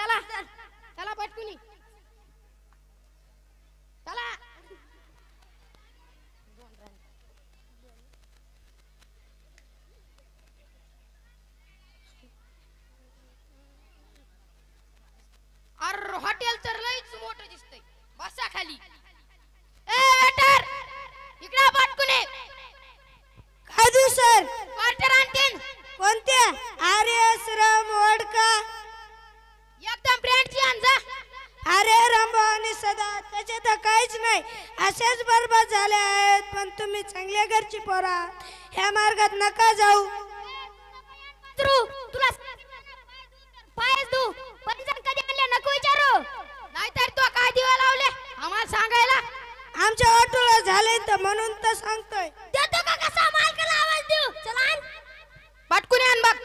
चला चला पटकुनी चला अरे हॉटेल तर लईच मोठं दिसतंय बसा खाली ए वेटर इकडे पटकुनी काय देऊ सर क्वार्टर आणतील कोणत्या अरे श्रम वडका एकदम ब्रँडची आण जा अरे रामबा आणि सदा त्याचे तर काहीच नाही असेच बरबाद झाले आहेत पण तुम्ही चांगल्या घरची पोरा ह्या मार्गात नका जाऊ तुला पायच दू पैसे कधी आणले नको विचारू नाहीतर तो काय दिवा लावले आम्हाला सांगायला आमच्या ऑटोला झाले तर म्हणून तर सांगतोय देतो का कसा मालकाला आवाज देऊ चला आण पटकुनी आण बघ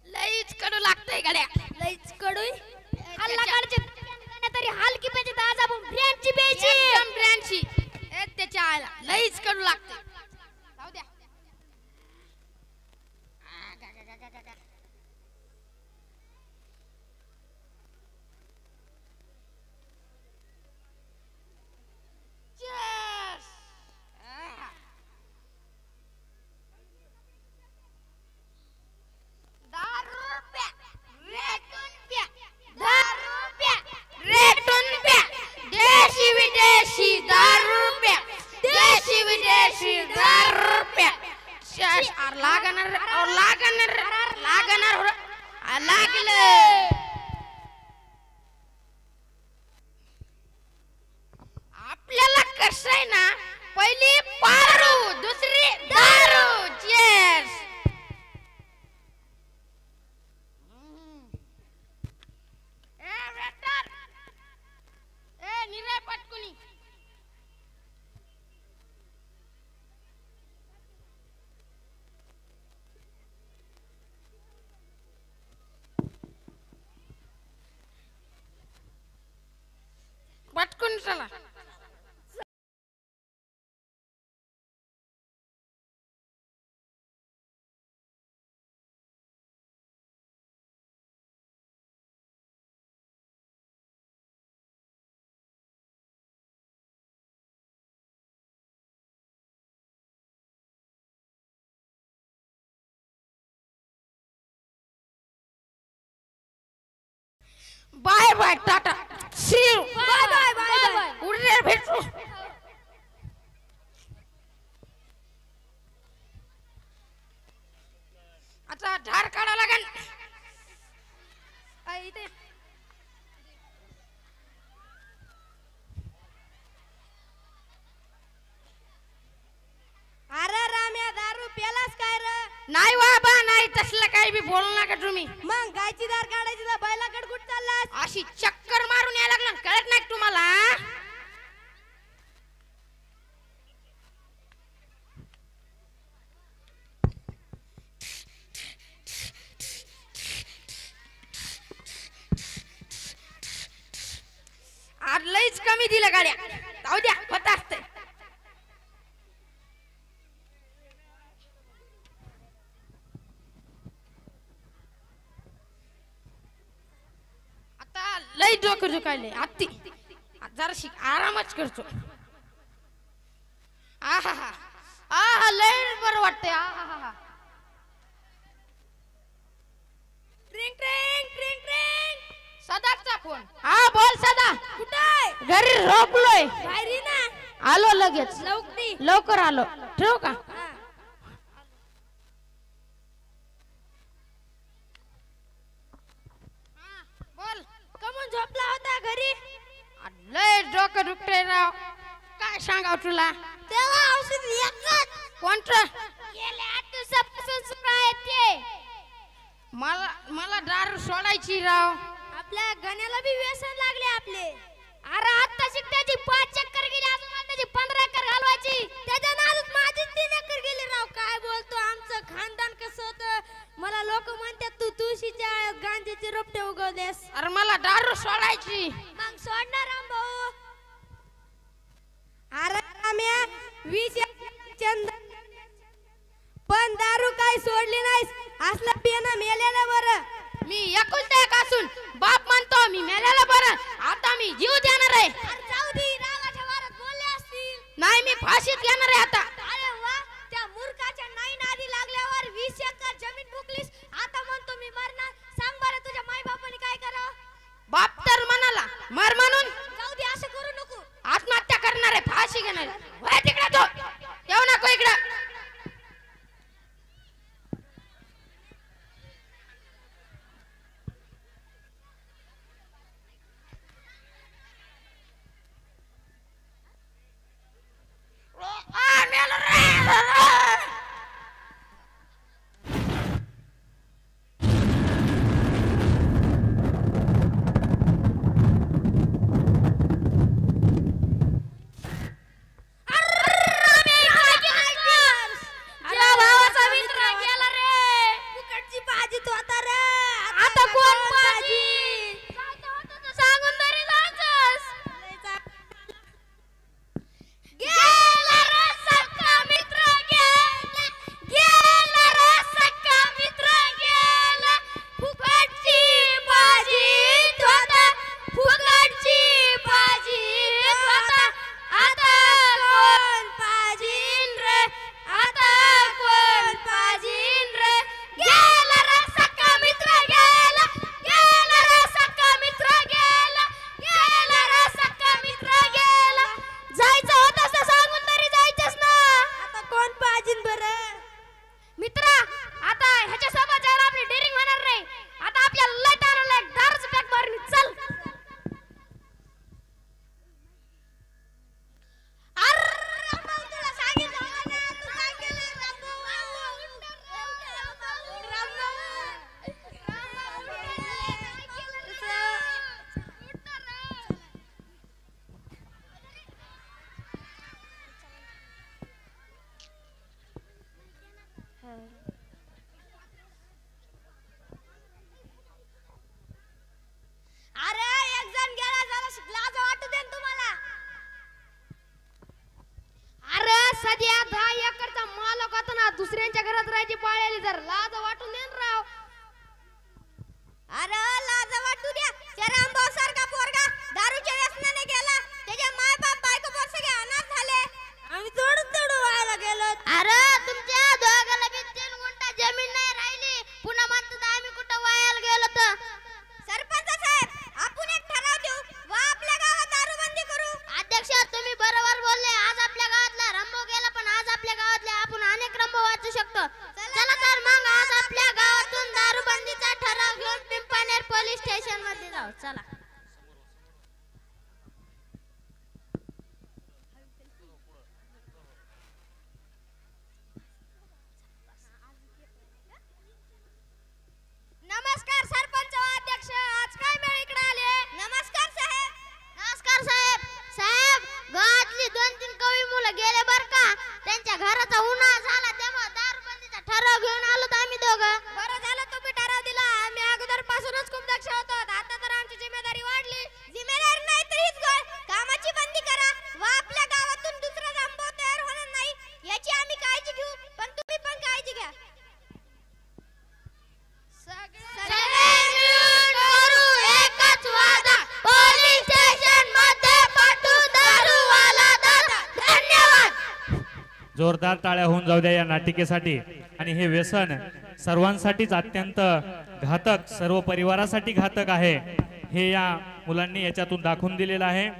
लईच कडू लागतंय गड्या लईच कडू हल्ला काढचे तरी हलकी पाहिजे दादा ब्रँडची पाहिजे एकदम ब्रँडची एक त्याच्या आला लईच कडू लागतंय जाऊ द्या आपल्याला कसं आहे ना पहिली पारू दुसरी दारू चीअर्स ए वेटर ए निरे पटकुनी पटकुनी चला bye bye tata see you bye bye bye bye उडरे भेटू आता धार काढा लागेल इथे अरे राम्या दारू प्यालास काय रे नाही बाबा नाही तसलं काही बी बोलू नका तुम्ही मग गायची दार काढायची तर बैलाकडे कुठं चाललास अशी चक्कर मारून यायला लागला कळत नाही तुम्हाला आज लईच कमी दिलं गाड्या जाऊ द्या होत असते आता लई डोकं दुखायले आत्ती जराशी आरामच करतो आहा हा आहा लई बरं वाटतंय आहा ट्रिंग ट्रिंग ट्रिंग ट्रिंग सदाचा फोन हा बोल सदा कुठे घरी झोपलोय बाहेरी ना आलो लगेच लवकर आलो ठेवू का बोल कमून झोपला होता घरी लय डोकं दुखतंय राव काय सांगाव तुला तेव्हा औषध एकच कोणतं गेले 8 दिवसापासून सुरू आहे ते मला दारू सोडायची राव आपल्या गण्याला बी व्यसन लागले आपले अरे आता त्याची 5 चक्कर गेली 20 चंदन पण दारू काय सोडली नाहीस. असलं पिणं मेलेलं बरं. मी एकुलता एक असून बाप म्हणतो मी मेलेला बरं. आता मी जीव देणार आहे. जाऊ दे, रागाच्या वारात बोलले असतील. नाही मी फाशीत घेणार आहे आता. अरे वा, त्या मूर्खाच्या नाही नादी लागल्यावर 20 एकर जमीन फुकलीस. आता म्हणतो मी मरणार. सांग बरं तुझ्या माय बापाने काय करावं. बाप तर म्हणाला मर म्हणून. जाऊ दे, असं करू नको. आत्महत्या करणार आहे, फाशी घेणार आहे. वळ तिकडे तो, येऊ नको इकडं. दुसऱ्यांच्या घरात राहायची पाळ्याली जर लाज वाटून देन राव. अरे लाज वाटू द्या. त्या रामभाऊ सारखा पोरगा दारूच्या व्यसनाने गेला. त्याचे माय बाप बायको पोर सगळे अनाथ झाले. आम्ही तोडून व्हायला गेलो. अरे तुमच्या दोघाला बी 3 गुंठा जमीन नाही राहिली. पुन्हा म्हणतात आम्ही कुठं वायाला गेलो तर. सरपंच साहेब, आपण एक ठराव देऊ व आपल्या गावात दारूबंदी करू. अध्यक्ष तुम्ही बरोबर बोलले. आज आपल्या गावातला रंबो गेला पण आज आपल्या गावातले आपण अनेक रंबो वाचू शकतो. चला तर मग आज आपल्या गावातून दारूबंदीचा ठराव घेऊन पिंपळनेर पोलीस स्टेशन मध्ये जाऊ. चला. नमस्कार सरपंच व अध्यक्ष, आज काय वेळ इकडे आले. नमस्कार साहेब. नमस्कार साहेब. साहेब गावातली 2-3 कवी मुलं गेले बर का. त्यांच्या घराचा उन्हाळा झाला त्यामुळे दारूबंदीचा ठराव घेऊन आलो आम्ही दोघं. बरं झालं तुम्ही ठराव दिला. आम्ही अगोदर पासूनच खूप दक्ष होतो. आता तर आमची जिम्मेदारी वाढली. जिम्मेदारी नाही तर हीच गोळ. कामाची बंदी करा व आपल्या गावातून दुसरा रंबो तयार होणार नाही याची आम्ही काळजी घेऊ. पण तुम्ही पण काळजी घ्या. सगळे मिळून करू एकच वादा. पोलीस स्टेशन मध्ये पाठवू दारूवाला दादा. धन्यवाद. जोरदार टाळ्या होऊन जाऊ द्या या नाटिकेसाठी. आणि हे व्यसन सर्वांसाठीच अत्यंत घातक, सर्व परिवारासाठी घातक आहे हे या मुलांनी याच्यातून दाखवून दिलेलं आहे.